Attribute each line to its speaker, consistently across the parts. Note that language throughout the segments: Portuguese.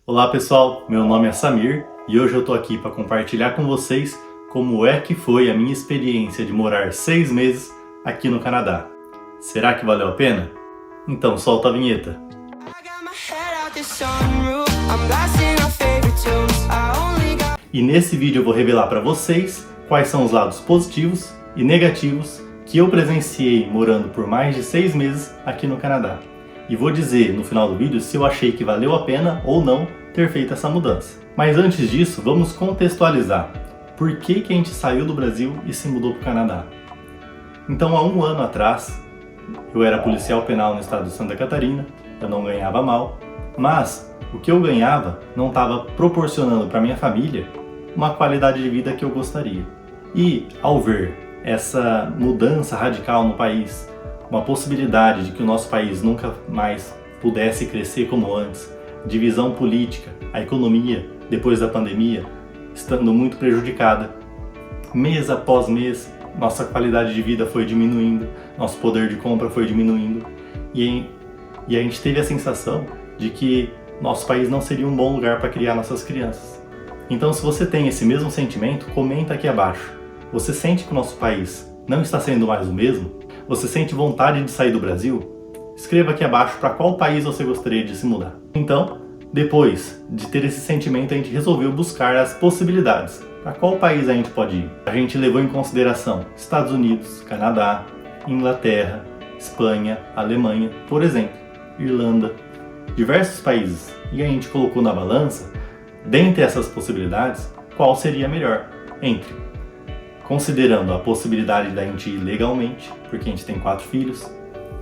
Speaker 1: Olá pessoal, meu nome é Samir e hoje eu tô aqui para compartilhar com vocês como é que foi a minha experiência de morar 6 meses aqui no Canadá. Será que valeu a pena? Então solta a vinheta. E nesse vídeo eu vou revelar para vocês quais são os lados positivos e negativos que eu presenciei morando por mais de 6 meses aqui no Canadá. E vou dizer no final do vídeo se eu achei que valeu a pena ou não ter feito essa mudança. Mas antes disso, vamos contextualizar. Por que a gente saiu do Brasil e se mudou para o Canadá? Então, há um ano atrás, eu era policial penal no estado de Santa Catarina, eu não ganhava mal, mas o que eu ganhava não estava proporcionando para minha família uma qualidade de vida que eu gostaria. E ao ver essa mudança radical no país, uma possibilidade de que o nosso país nunca mais pudesse crescer como antes, divisão política, a economia, depois da pandemia, estando muito prejudicada, mês após mês, nossa qualidade de vida foi diminuindo, nosso poder de compra foi diminuindo, e a gente teve a sensação de que nosso país não seria um bom lugar para criar nossas crianças. Então, se você tem esse mesmo sentimento, comenta aqui abaixo. Você sente que o nosso país não está sendo mais o mesmo? Você sente vontade de sair do Brasil? Escreva aqui abaixo para qual país você gostaria de se mudar. Então, depois de ter esse sentimento, a gente resolveu buscar as possibilidades. Para qual país a gente pode ir? A gente levou em consideração Estados Unidos, Canadá, Inglaterra, Espanha, Alemanha, por exemplo, Irlanda, diversos países. E a gente colocou na balança, dentre essas possibilidades, qual seria melhor entre considerando a possibilidade da gente ir legalmente, porque a gente tem 4 filhos,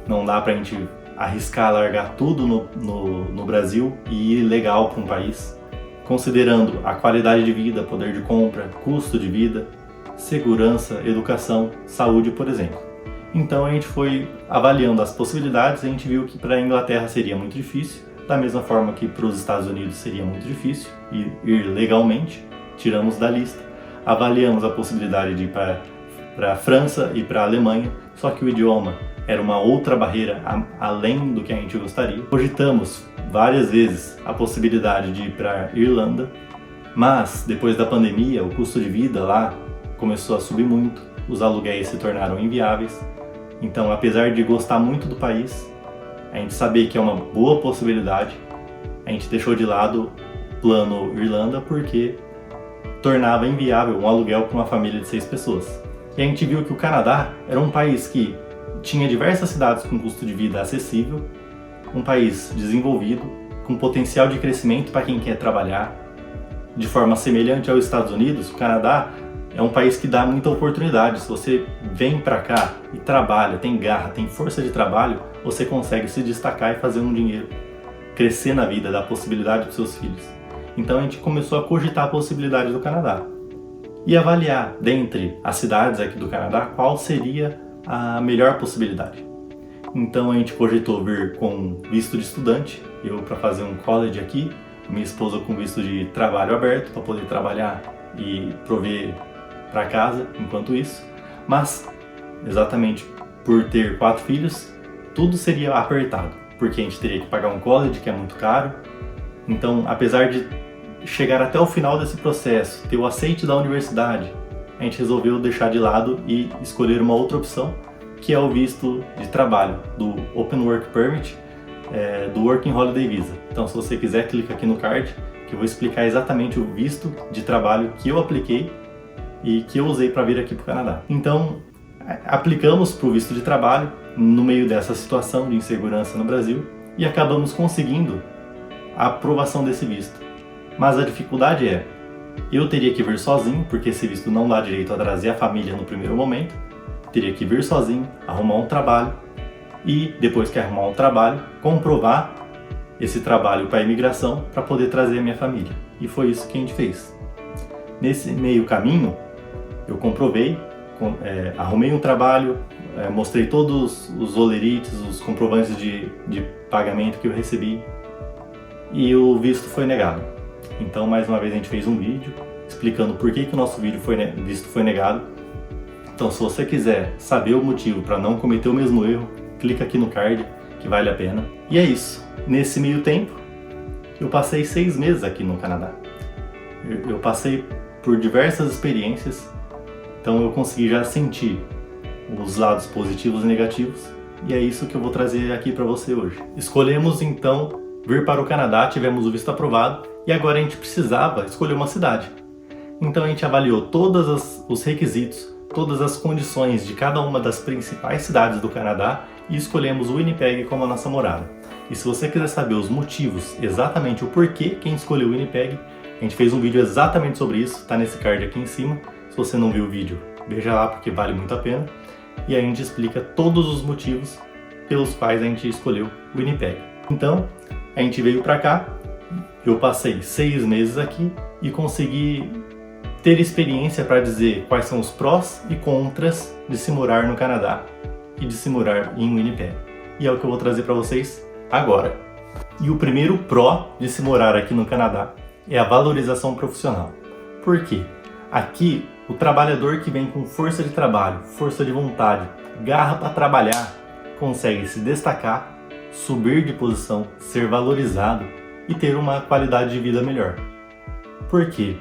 Speaker 1: não dá pra gente arriscar largar tudo no Brasil e ir legal para um país, considerando a qualidade de vida, poder de compra, custo de vida, segurança, educação, saúde, por exemplo. Então a gente foi avaliando as possibilidades e a gente viu que para a Inglaterra seria muito difícil, da mesma forma que para os Estados Unidos seria muito difícil ir legalmente, tiramos da lista. Avaliamos a possibilidade de ir para a França e para a Alemanha, só que o idioma era uma outra barreira além do que a gente gostaria. Cogitamos várias vezes a possibilidade de ir para a Irlanda, mas depois da pandemia o custo de vida lá começou a subir muito, os aluguéis se tornaram inviáveis. Então, apesar de gostar muito do país, a gente saber que é uma boa possibilidade, a gente deixou de lado o plano Irlanda porque tornava inviável um aluguel para uma família de 6 pessoas. E a gente viu que o Canadá era um país que tinha diversas cidades com custo de vida acessível, um país desenvolvido, com potencial de crescimento para quem quer trabalhar. De forma semelhante aos Estados Unidos, o Canadá é um país que dá muita oportunidade. Se você vem para cá e trabalha, tem garra, tem força de trabalho, você consegue se destacar e fazer um dinheiro, crescer na vida, dar possibilidade para os seus filhos. Então a gente começou a cogitar a possibilidade do Canadá e avaliar, dentre as cidades aqui do Canadá, qual seria a melhor possibilidade. Então a gente cogitou vir com visto de estudante, eu para fazer um college aqui, minha esposa com visto de trabalho aberto para poder trabalhar e prover para casa enquanto isso, mas exatamente por ter 4 filhos, tudo seria apertado, porque a gente teria que pagar um college que é muito caro. Então, apesar de chegar até o final desse processo, ter o aceite da universidade, a gente resolveu deixar de lado e escolher uma outra opção, que é o visto de trabalho, do Open Work Permit, do Working Holiday Visa. Então, se você quiser, clica aqui no card, que eu vou explicar exatamente o visto de trabalho que eu apliquei e que eu usei para vir aqui para o Canadá. Então, aplicamos para o visto de trabalho no meio dessa situação de insegurança no Brasil e acabamos conseguindo a aprovação desse visto. Mas a dificuldade é, eu teria que vir sozinho, porque esse visto não dá direito a trazer a família no primeiro momento, teria que vir sozinho, arrumar um trabalho e, depois que arrumar um trabalho, comprovar esse trabalho para a imigração para poder trazer a minha família. E foi isso que a gente fez. Nesse meio caminho, eu comprovei, arrumei um trabalho, mostrei todos os olerites, os comprovantes de pagamento que eu recebi, e o visto foi negado. Então, mais uma vez, a gente fez um vídeo explicando por que o nosso visto foi negado. Então, se você quiser saber o motivo para não cometer o mesmo erro, clica aqui no card, que vale a pena. E é isso. Nesse meio tempo, Eu passei 6 meses aqui no Canadá. Eu passei por diversas experiências, então eu consegui já sentir os lados positivos e negativos, e é isso que eu vou trazer aqui para você hoje. Escolhemos então vir para o Canadá, tivemos o visto aprovado e agora a gente precisava escolher uma cidade. Então a gente avaliou todos os requisitos, todas as condições de cada uma das principais cidades do Canadá e escolhemos o Winnipeg como a nossa morada. E se você quiser saber os motivos, exatamente o porquê quem escolheu o Winnipeg, a gente fez um vídeo exatamente sobre isso, está nesse card aqui em cima. Se você não viu o vídeo, veja lá porque vale muito a pena. E a gente explica todos os motivos pelos quais a gente escolheu o Winnipeg. Então, a gente veio para cá, eu passei 6 meses aqui e consegui ter experiência para dizer quais são os prós e contras de se morar no Canadá e de se morar em Winnipeg. E é o que eu vou trazer para vocês agora. E o primeiro pró de se morar aqui no Canadá é a valorização profissional. Por quê? Aqui, o trabalhador que vem com força de trabalho, força de vontade, garra para trabalhar, consegue se destacar, subir de posição, ser valorizado e ter uma qualidade de vida melhor. Por quê?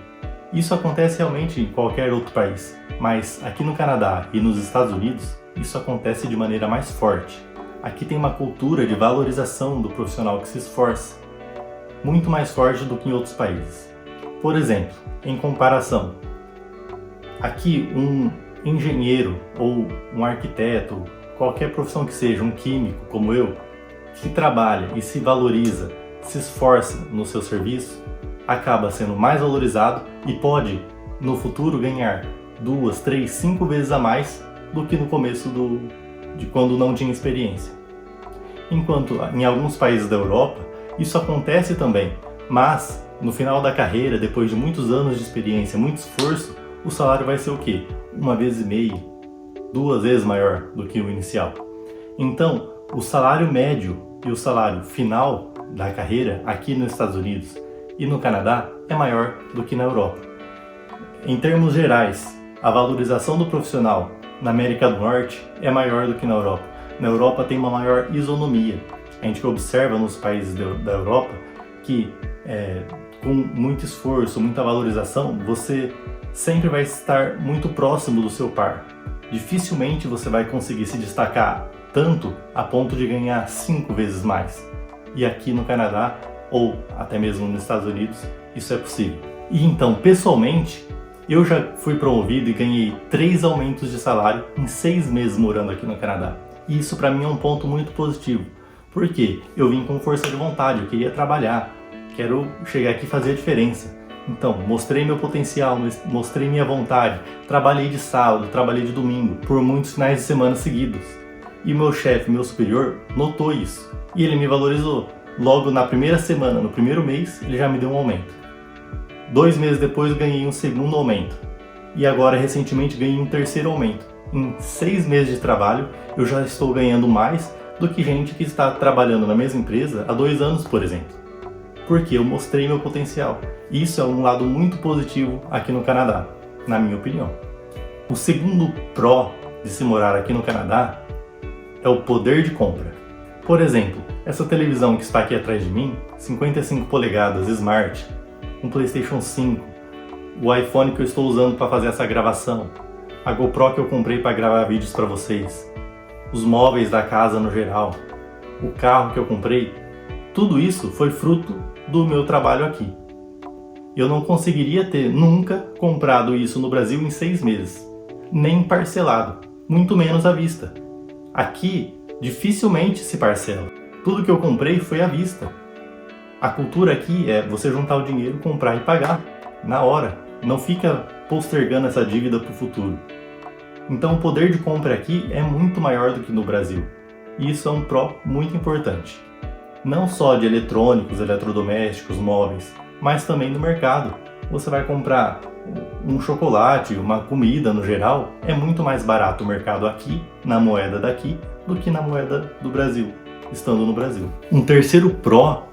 Speaker 1: Isso acontece realmente em qualquer outro país, mas aqui no Canadá e nos Estados Unidos, isso acontece de maneira mais forte. Aqui tem uma cultura de valorização do profissional que se esforça, muito mais forte do que em outros países. Por exemplo, em comparação, aqui um engenheiro ou um arquiteto, qualquer profissão que seja, um químico como eu, que trabalha e se valoriza, se esforça no seu serviço, acaba sendo mais valorizado e pode, no futuro, ganhar 2, 3, 5 vezes a mais do que no começo de quando não tinha experiência. Enquanto em alguns países da Europa, isso acontece também, mas no final da carreira, depois de muitos anos de experiência, muito esforço, o salário vai ser o quê? 1,5 vezes, 2 vezes maior do que o inicial. Então, o salário médio e o salário final da carreira aqui nos Estados Unidos e no Canadá é maior do que na Europa. Em termos gerais, a valorização do profissional na América do Norte é maior do que na Europa. Na Europa tem uma maior isonomia. A gente observa nos países da Europa que com muito esforço, muita valorização, você sempre vai estar muito próximo do seu par. Dificilmente você vai conseguir se destacar tanto a ponto de ganhar 5 vezes mais. E aqui no Canadá, ou até mesmo nos Estados Unidos, isso é possível. E então, pessoalmente, eu já fui promovido e ganhei 3 aumentos de salário em 6 meses morando aqui no Canadá. E isso para mim é um ponto muito positivo. Por quê? Eu vim com força de vontade, eu queria trabalhar, quero chegar aqui e fazer a diferença. Então, mostrei meu potencial, mostrei minha vontade, trabalhei de sábado, trabalhei de domingo, por muitos finais de semana seguidos. E meu chefe, meu superior, notou isso. E ele me valorizou. Logo na primeira semana, no primeiro mês, ele já me deu um aumento. 2 meses depois eu ganhei um segundo aumento. E agora, recentemente, ganhei um terceiro aumento. Em 6 meses de trabalho, eu já estou ganhando mais do que gente que está trabalhando na mesma empresa há 2 anos, por exemplo. Porque eu mostrei meu potencial. Isso é um lado muito positivo aqui no Canadá, na minha opinião. O segundo pró de se morar aqui no Canadá é o poder de compra. Por exemplo, essa televisão que está aqui atrás de mim, 55 polegadas, Smart, um PlayStation 5, o iPhone que eu estou usando para fazer essa gravação, a GoPro que eu comprei para gravar vídeos para vocês, os móveis da casa no geral, o carro que eu comprei, tudo isso foi fruto do meu trabalho aqui. Eu não conseguiria ter nunca comprado isso no Brasil em 6 meses, nem parcelado, muito menos à vista. Aqui, dificilmente se parcela. Tudo que eu comprei foi à vista. A cultura aqui é você juntar o dinheiro, comprar e pagar na hora. Não fica postergando essa dívida para o futuro. Então o poder de compra aqui é muito maior do que no Brasil. E isso é um pró muito importante. Não só de eletrônicos, eletrodomésticos, móveis, mas também no mercado. Você vai comprar um chocolate, uma comida no geral, é muito mais barato o mercado aqui, na moeda daqui, do que na moeda do Brasil, estando no Brasil. Um terceiro pró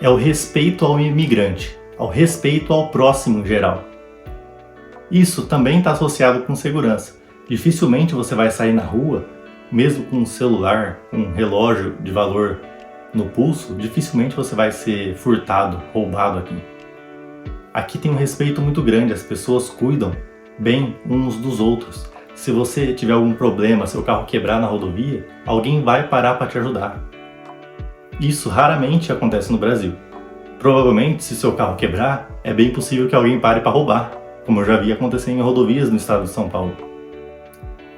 Speaker 1: é o respeito ao imigrante, ao respeito ao próximo em geral. Isso também está associado com segurança. Dificilmente você vai sair na rua, mesmo com um celular, um relógio de valor no pulso, dificilmente você vai ser furtado, roubado aqui. Aqui tem um respeito muito grande, as pessoas cuidam bem uns dos outros. Se você tiver algum problema, seu carro quebrar na rodovia, alguém vai parar para te ajudar. Isso raramente acontece no Brasil. Provavelmente, se seu carro quebrar, é bem possível que alguém pare para roubar, como eu já vi acontecer em rodovias no estado de São Paulo.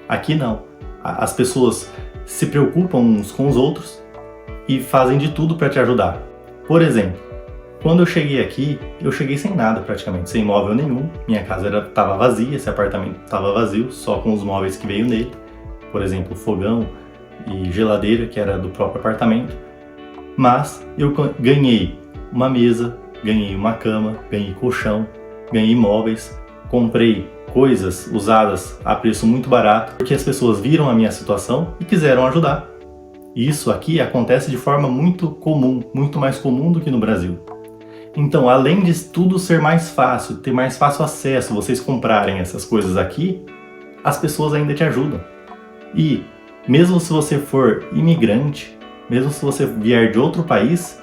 Speaker 1: Aqui não. As pessoas se preocupam uns com os outros e fazem de tudo para te ajudar. Por exemplo, quando eu cheguei aqui, eu cheguei sem nada praticamente, sem móvel nenhum. Minha casa estava vazia, esse apartamento estava vazio, só com os móveis que veio nele. Por exemplo, fogão e geladeira, que era do próprio apartamento. Mas eu ganhei uma mesa, ganhei uma cama, ganhei colchão, ganhei móveis, comprei coisas usadas a preço muito barato, porque as pessoas viram a minha situação e quiseram ajudar. E isso aqui acontece de forma muito comum, muito mais comum do que no Brasil. Então, além de tudo ser mais fácil, ter mais fácil acesso, vocês comprarem essas coisas aqui, as pessoas ainda te ajudam. E mesmo se você for imigrante, mesmo se você vier de outro país,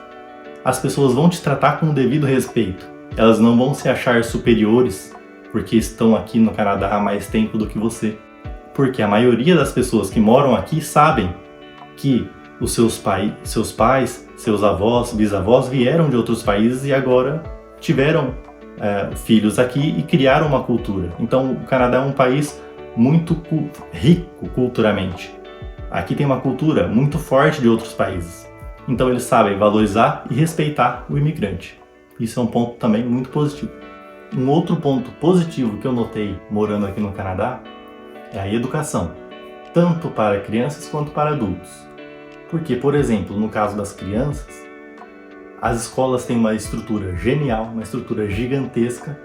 Speaker 1: as pessoas vão te tratar com o devido respeito. Elas não vão se achar superiores porque estão aqui no Canadá há mais tempo do que você. Porque a maioria das pessoas que moram aqui sabem que os seus pais, seus avós, bisavós vieram de outros países e agora tiveram filhos aqui e criaram uma cultura. Então o Canadá é um país muito rico culturalmente. Aqui tem uma cultura muito forte de outros países. Então eles sabem valorizar e respeitar o imigrante. Isso é um ponto também muito positivo. Um outro ponto positivo que eu notei morando aqui no Canadá é a educação, tanto para crianças quanto para adultos. Porque, por exemplo, no caso das crianças, as escolas têm uma estrutura genial, uma estrutura gigantesca,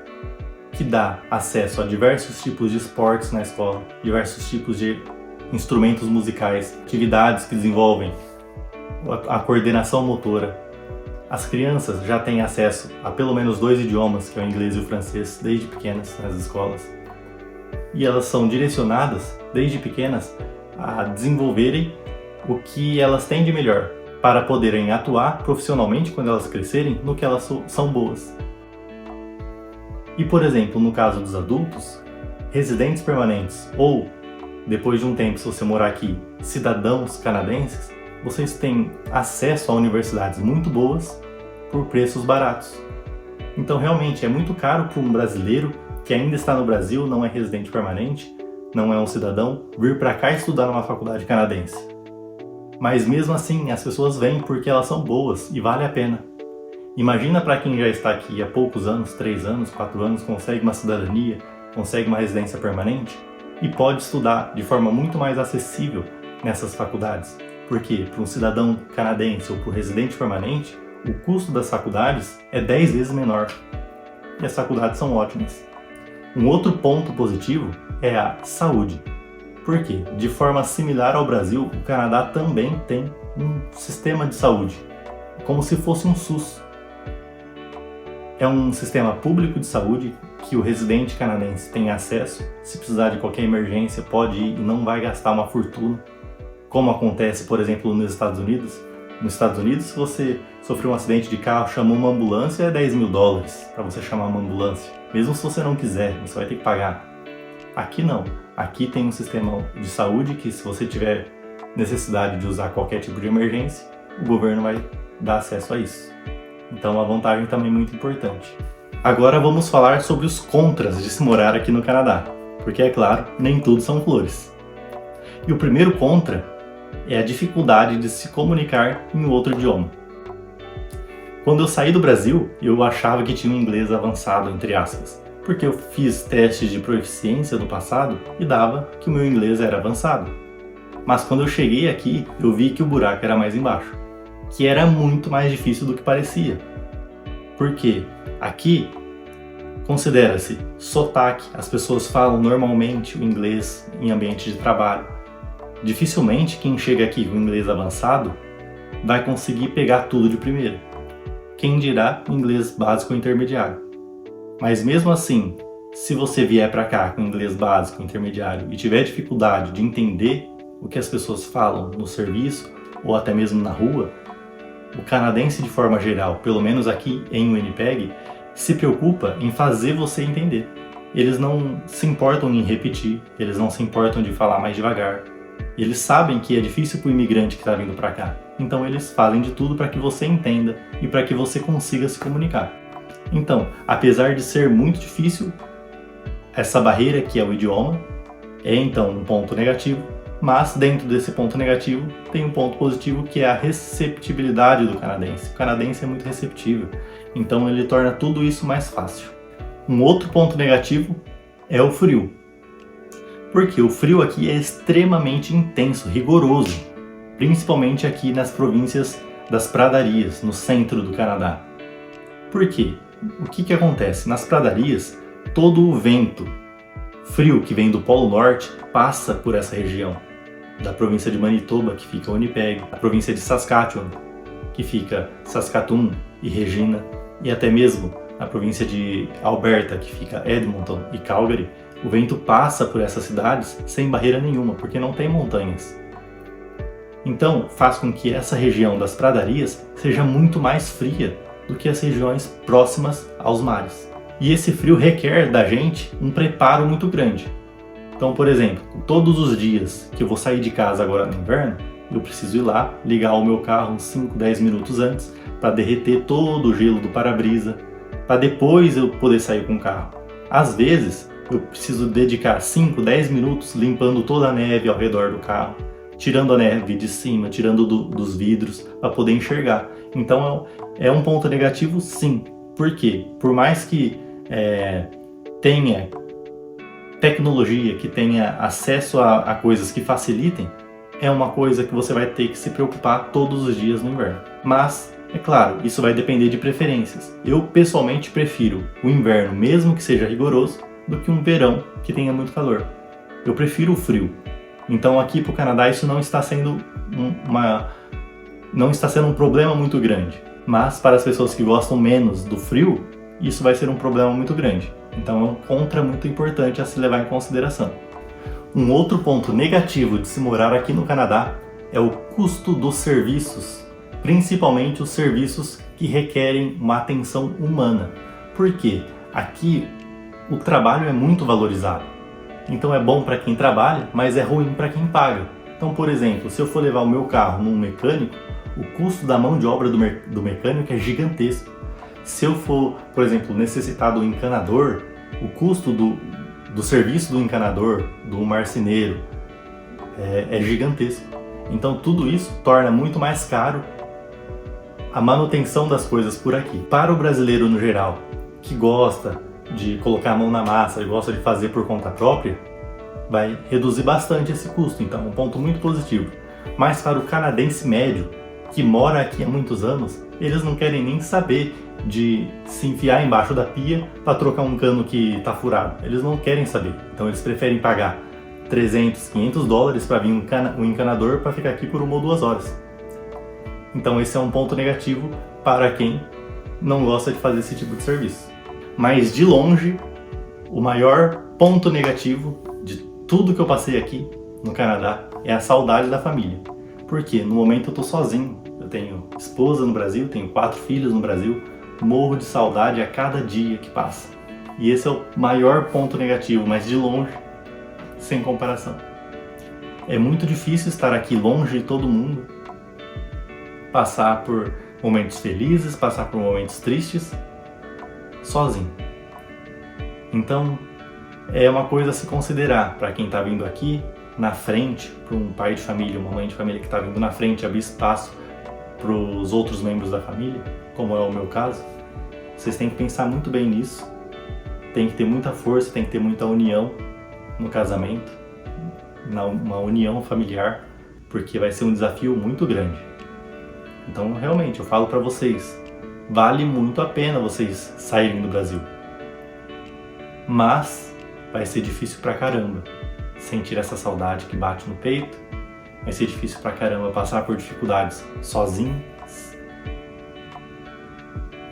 Speaker 1: que dá acesso a diversos tipos de esportes na escola, diversos tipos de instrumentos musicais, atividades que desenvolvem a coordenação motora. As crianças já têm acesso a pelo menos 2 idiomas, que é o inglês e o francês, desde pequenas nas escolas. E elas são direcionadas, desde pequenas, a desenvolverem o que elas têm de melhor, para poderem atuar profissionalmente quando elas crescerem no que elas são boas. E, por exemplo, no caso dos adultos, residentes permanentes ou, depois de um tempo, se você morar aqui, cidadãos canadenses, vocês têm acesso a universidades muito boas por preços baratos. Então, realmente, é muito caro para um brasileiro que ainda está no Brasil, não é residente permanente, não é um cidadão, vir para cá estudar numa faculdade canadense. Mas mesmo assim, as pessoas vêm porque elas são boas e vale a pena. Imagina para quem já está aqui há poucos anos, 3 anos, 4 anos, consegue uma cidadania, consegue uma residência permanente e pode estudar de forma muito mais acessível nessas faculdades. Porque para um cidadão canadense ou para um residente permanente, o custo das faculdades é 10 vezes menor. E as faculdades são ótimas. Um outro ponto positivo é a saúde. Por quê? De forma similar ao Brasil, o Canadá também tem um sistema de saúde, como se fosse um SUS. É um sistema público de saúde que o residente canadense tem acesso. Se precisar de qualquer emergência, pode ir e não vai gastar uma fortuna, como acontece, por exemplo, nos Estados Unidos. Nos Estados Unidos, se você sofreu um acidente de carro, chamou uma ambulância, é $10.000 para você chamar uma ambulância. Mesmo se você não quiser, você vai ter que pagar. Aqui não. Aqui tem um sistema de saúde que, se você tiver necessidade de usar qualquer tipo de emergência, o governo vai dar acesso a isso. Então, uma vantagem também muito importante. Agora vamos falar sobre os contras de se morar aqui no Canadá, porque, é claro, nem tudo são flores. E o primeiro contra é a dificuldade de se comunicar em outro idioma. Quando eu saí do Brasil, eu achava que tinha um inglês avançado, entre aspas, porque eu fiz testes de proficiência no passado e dava que o meu inglês era avançado. Mas quando eu cheguei aqui, eu vi que o buraco era mais embaixo, que era muito mais difícil do que parecia. Porque aqui, considera-se sotaque, as pessoas falam normalmente o inglês em ambiente de trabalho. Dificilmente quem chega aqui com inglês avançado vai conseguir pegar tudo de primeira. Quem dirá inglês básico ou intermediário. Mas mesmo assim, se você vier para cá com inglês básico ou intermediário e tiver dificuldade de entender o que as pessoas falam no serviço ou até mesmo na rua, o canadense de forma geral, pelo menos aqui em Winnipeg, se preocupa em fazer você entender. Eles não se importam em repetir, eles não se importam de falar mais devagar. Eles sabem que é difícil para o imigrante que está vindo para cá, então eles fazem de tudo para que você entenda e para que você consiga se comunicar. Então, apesar de ser muito difícil, essa barreira que é o idioma é então um ponto negativo, mas dentro desse ponto negativo tem um ponto positivo que é a receptibilidade do canadense. O canadense é muito receptível, então ele torna tudo isso mais fácil. Um outro ponto negativo é o frio, porque o frio aqui é extremamente intenso, rigoroso, principalmente aqui nas províncias das pradarias, no centro do Canadá. Por quê? O que acontece? Nas pradarias, todo o vento frio que vem do Polo Norte passa por essa região, da província de Manitoba, que fica Winnipeg, a província de Saskatchewan, que fica Saskatoon e Regina, e até mesmo a província de Alberta, que fica Edmonton e Calgary. O vento passa por essas cidades sem barreira nenhuma, porque não tem montanhas. Então, faz com que essa região das pradarias seja muito mais fria do que as regiões próximas aos mares. E esse frio requer da gente um preparo muito grande. Então, por exemplo, todos os dias que eu vou sair de casa agora no inverno, eu preciso ir lá, ligar o meu carro uns 5, 10 minutos antes para derreter todo o gelo do para-brisa, para depois eu poder sair com o carro. Às vezes, eu preciso dedicar 5, 10 minutos limpando toda a neve ao redor do carro, tirando a neve de cima, tirando dos vidros para poder enxergar. Então, é um ponto negativo, sim. Por quê? Por mais que tenha tecnologia, que tenha acesso a coisas que facilitem, é uma coisa que você vai ter que se preocupar todos os dias no inverno. Mas, é claro, isso vai depender de preferências. Eu, pessoalmente, prefiro o inverno, mesmo que seja rigoroso, do que um verão que tenha muito calor. Eu prefiro o frio. Então, aqui para o Canadá, isso não está sendo um problema muito grande. Mas, para as pessoas que gostam menos do frio, isso vai ser um problema muito grande. Então, é um contra muito importante a se levar em consideração. Um outro ponto negativo de se morar aqui no Canadá é o custo dos serviços, principalmente os serviços que requerem uma atenção humana. Por quê? Aqui o trabalho é muito valorizado. Então é bom para quem trabalha, mas é ruim para quem paga. Então, por exemplo, se eu for levar o meu carro num mecânico, o custo da mão de obra do mecânico é gigantesco. Se eu for, por exemplo, necessitar do encanador, o custo do serviço do encanador, do marceneiro, é gigantesco. Então tudo isso torna muito mais caro a manutenção das coisas por aqui. Para o brasileiro no geral, que gosta de colocar a mão na massa e gosta de fazer por conta própria, vai reduzir bastante esse custo, então é um ponto muito positivo. Mas para o canadense médio, que mora aqui há muitos anos, eles não querem nem saber de se enfiar embaixo da pia para trocar um cano que está furado. Eles não querem saber, então eles preferem pagar 300, 500 dólares para vir um encanador para ficar aqui por 1 ou 2 horas. Então esse é um ponto negativo para quem não gosta de fazer esse tipo de serviço. Mas de longe, o maior ponto negativo de tudo que eu passei aqui no Canadá é a saudade da família. Porque no momento eu tô sozinho, eu tenho esposa no Brasil, tenho 4 filhos no Brasil, morro de saudade a cada dia que passa. E esse é o maior ponto negativo, mas de longe, sem comparação. É muito difícil estar aqui longe de todo mundo, passar por momentos felizes, passar por momentos tristes, sozinho. Então, é uma coisa a se considerar para quem está vindo aqui na frente, para um pai de família, uma mãe de família que está vindo na frente, abrir espaço para os outros membros da família, como é o meu caso. Vocês têm que pensar muito bem nisso, tem que ter muita força, tem que ter muita união no casamento, uma união familiar, porque vai ser um desafio muito grande. Então, realmente, eu falo para vocês, vale muito a pena vocês saírem do Brasil. Mas vai ser difícil pra caramba sentir essa saudade que bate no peito. Vai ser difícil pra caramba passar por dificuldades sozinho.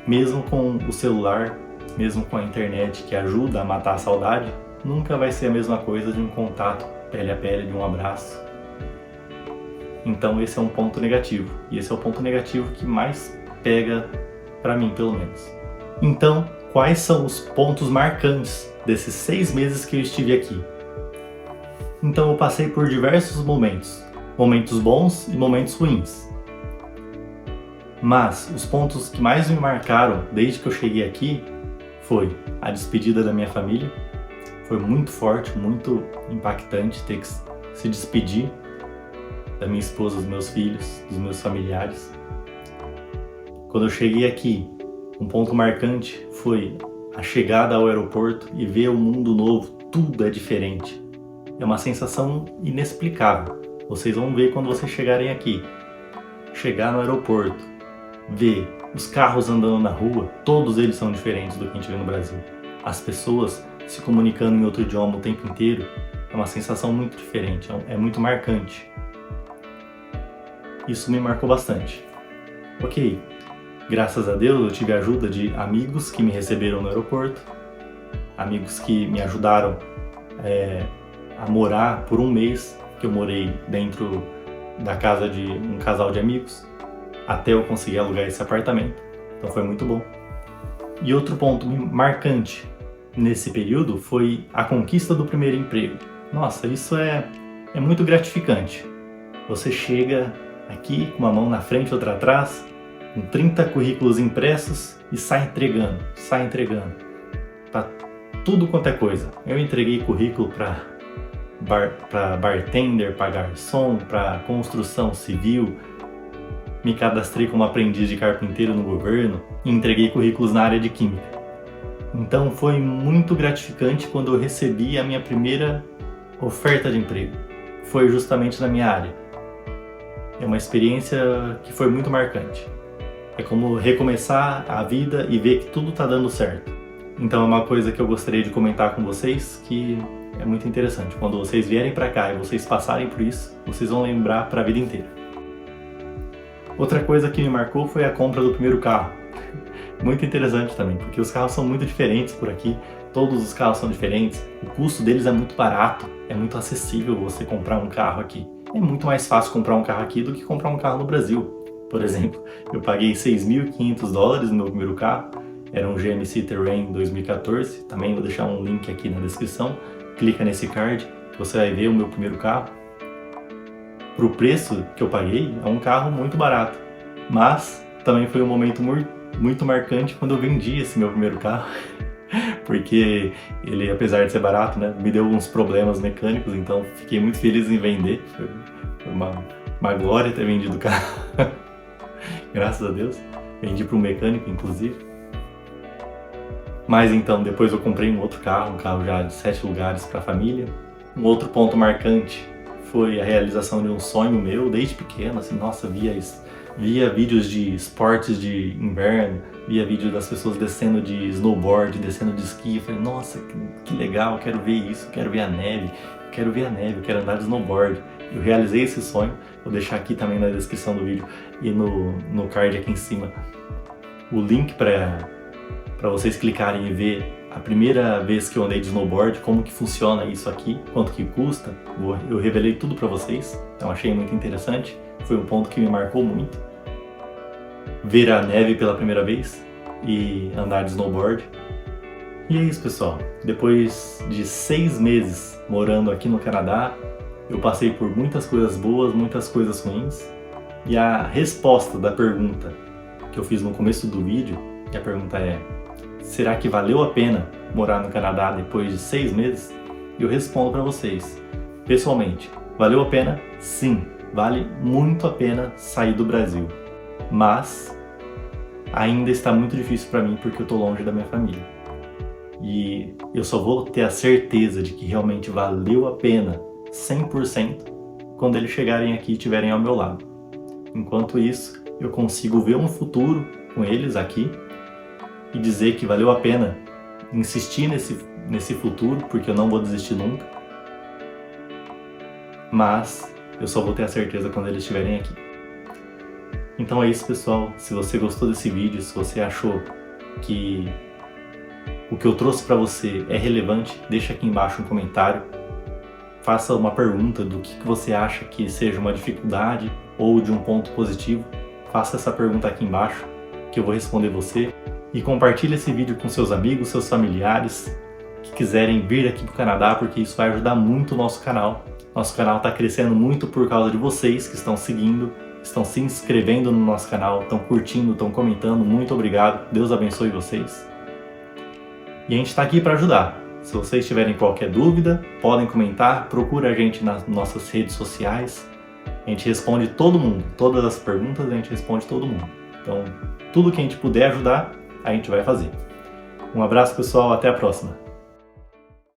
Speaker 1: Mesmo com o celular, mesmo com a internet que ajuda a matar a saudade, nunca vai ser a mesma coisa de um contato pele a pele, de um abraço. Então esse é um ponto negativo, e esse é o ponto negativo que mais pega para mim, pelo menos. Então, quais são os pontos marcantes desses 6 meses que eu estive aqui? Então eu passei por diversos momentos bons e momentos ruins. Mas os pontos que mais me marcaram desde que eu cheguei aqui foi a despedida da minha família. Foi muito forte, muito impactante ter que se despedir da minha esposa, dos meus filhos, dos meus familiares. Quando eu cheguei aqui, um ponto marcante foi a chegada ao aeroporto e ver o mundo novo, tudo é diferente. É uma sensação inexplicável. Vocês vão ver quando vocês chegarem aqui. Chegar no aeroporto, ver os carros andando na rua, todos eles são diferentes do que a gente vê no Brasil. As pessoas se comunicando em outro idioma o tempo inteiro, é uma sensação muito diferente, é muito marcante. Isso me marcou bastante. Ok, graças a Deus eu tive a ajuda de amigos que me receberam no aeroporto, amigos que me ajudaram a morar por um mês, que eu morei dentro da casa de um casal de amigos, até eu conseguir alugar esse apartamento. Então foi muito bom. E outro ponto marcante nesse período foi a conquista do primeiro emprego. Nossa, isso é muito gratificante. Você chega aqui com uma mão na frente e outra atrás, com 30 currículos impressos e sai entregando. Pra tudo quanto é coisa. Eu entreguei currículo para bartender, para garçom, para construção civil, me cadastrei como aprendiz de carpinteiro no governo e entreguei currículos na área de química. Então foi muito gratificante quando eu recebi a minha primeira oferta de emprego. Foi justamente na minha área. É uma experiência que foi muito marcante. É como recomeçar a vida e ver que tudo está dando certo. Então é uma coisa que eu gostaria de comentar com vocês, que é muito interessante. Quando vocês vierem para cá e vocês passarem por isso, vocês vão lembrar para a vida inteira. Outra coisa que me marcou foi a compra do primeiro carro. Muito interessante também, porque os carros são muito diferentes por aqui, todos os carros são diferentes, o custo deles é muito barato, é muito acessível você comprar um carro aqui. É muito mais fácil comprar um carro aqui do que comprar um carro no Brasil. Por exemplo, eu paguei $6.500 no meu primeiro carro, era um GMC Terrain 2014, também vou deixar um link aqui na descrição, clica nesse card que você vai ver o meu primeiro carro. Pro preço que eu paguei, é um carro muito barato, mas também foi um momento muito marcante quando eu vendi esse meu primeiro carro, porque ele, apesar de ser barato, né, me deu alguns problemas mecânicos, então fiquei muito feliz em vender, foi uma glória ter vendido o carro, graças a Deus, vendi para um mecânico inclusive. Mas então, depois eu comprei um outro carro, um carro já de 7 lugares para a família. Um outro ponto marcante foi a realização de um sonho meu desde pequeno, assim, nossa, via vídeos de esportes de inverno, via vídeos das pessoas descendo de snowboard, descendo de esqui, eu falei, nossa, que legal, quero ver isso, quero ver a neve, eu quero andar de snowboard. Eu realizei esse sonho, vou deixar aqui também na descrição do vídeo e no card aqui em cima o link para vocês clicarem e ver a primeira vez que eu andei de snowboard, como que funciona isso aqui, quanto que custa, eu revelei tudo para vocês, então achei muito interessante, foi um ponto que me marcou muito. Ver a neve pela primeira vez e andar de snowboard. E é isso, pessoal, depois de 6 meses morando aqui no Canadá, eu passei por muitas coisas boas, muitas coisas ruins, e a resposta da pergunta que eu fiz no começo do vídeo, e a pergunta é: será que valeu a pena morar no Canadá depois de 6 meses? E eu respondo para vocês, pessoalmente, valeu a pena? Sim, vale muito a pena sair do Brasil. Mas ainda está muito difícil para mim porque eu estou longe da minha família. E eu só vou ter a certeza de que realmente valeu a pena 100% quando eles chegarem aqui e estiverem ao meu lado. Enquanto isso, eu consigo ver um futuro com eles aqui e dizer que valeu a pena insistir nesse futuro, porque eu não vou desistir nunca. Mas eu só vou ter a certeza quando eles estiverem aqui. Então é isso, pessoal. Se você gostou desse vídeo, se você achou que o que eu trouxe para você é relevante, deixa aqui embaixo um comentário. faça uma pergunta do que você acha que seja uma dificuldade ou de um ponto positivo. Faça essa pergunta aqui embaixo que eu vou responder você. E compartilhe esse vídeo com seus amigos, seus familiares que quiserem vir aqui para o Canadá, porque isso vai ajudar muito o nosso canal. Nosso canal está crescendo muito por causa de vocês que estão seguindo, estão se inscrevendo no nosso canal, estão curtindo, estão comentando. Muito obrigado. Deus abençoe vocês. E a gente está aqui para ajudar. Se vocês tiverem qualquer dúvida, podem comentar, procura a gente nas nossas redes sociais. A gente responde todo mundo, todas as perguntas a gente responde todo mundo. Então, tudo que a gente puder ajudar, a gente vai fazer. Um abraço, pessoal, até a próxima.